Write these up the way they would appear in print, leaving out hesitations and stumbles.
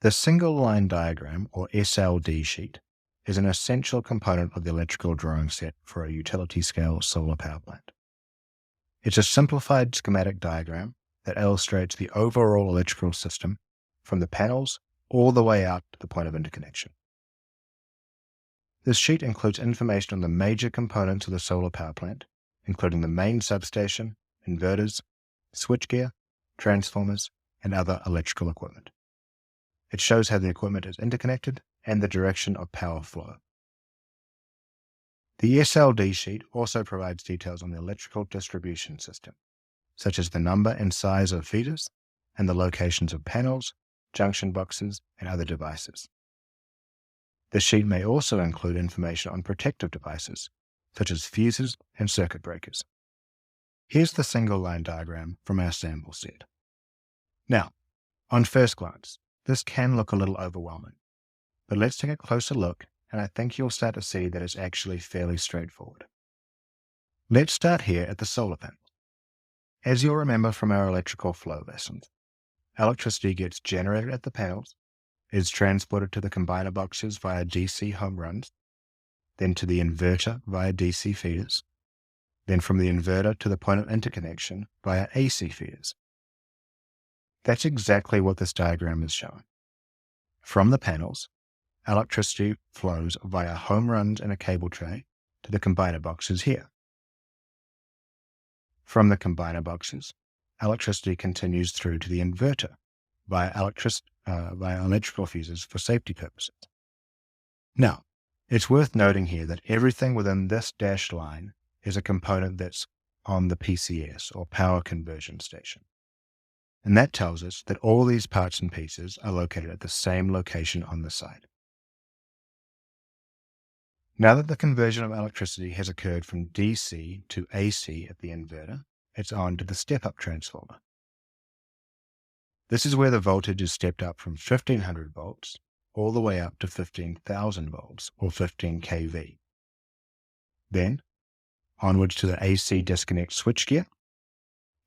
The single line diagram, or SLD sheet, is an essential component of the electrical drawing set for a utility scale solar power plant. It's a simplified schematic diagram that illustrates the overall electrical system from the panels all the way out to the point of interconnection. This sheet includes information on the major components of the solar power plant, including the main substation, inverters, switchgear, transformers, and other electrical equipment. It shows how the equipment is interconnected and the direction of power flow. The SLD sheet also provides details on the electrical distribution system, such as the number and size of feeders and the locations of panels, junction boxes, and other devices. The sheet may also include information on protective devices, such as fuses and circuit breakers. Here's the single line diagram from our sample set. Now, on first glance, this can look a little overwhelming, but let's take a closer look, and I think you'll start to see that it's actually fairly straightforward. Let's start here at the solar panel. As you'll remember from our electrical flow lessons, electricity gets generated at the panels, is transported to the combiner boxes via DC home runs, then to the inverter via DC feeders, then from the inverter to the point of interconnection via AC feeders. That's exactly what this diagram is showing. From the panels, electricity flows via home runs in a cable tray to the combiner boxes here. From the combiner boxes, electricity continues through to the inverter via electrical fuses for safety purposes. Now, it's worth noting here that everything within this dashed line is a component that's on the PCS, or power conversion station. And that tells us that all these parts and pieces are located at the same location on the site. Now that the conversion of electricity has occurred from DC to AC at the inverter, it's on to the step-up transformer. This is where the voltage is stepped up from 1500 volts all the way up to 15,000 volts, or 15 kV. Then, onwards to the AC disconnect switchgear,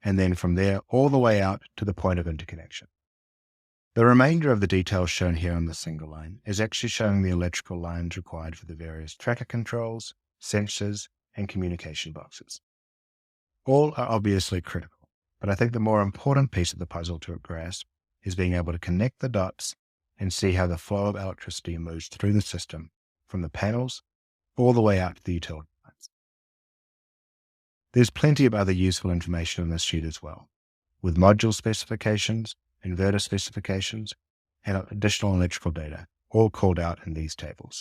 and then from there all the way out to the point of interconnection. The remainder of the details shown here on the single line is actually showing the electrical lines required for the various tracker controls, sensors, and communication boxes. All are obviously critical, but I think the more important piece of the puzzle to grasp is being able to connect the dots and see how the flow of electricity moves through the system from the panels all the way out to the utility lines. There's plenty of other useful information on this sheet as well, with module specifications, inverter specifications, and additional electrical data, all called out in these tables.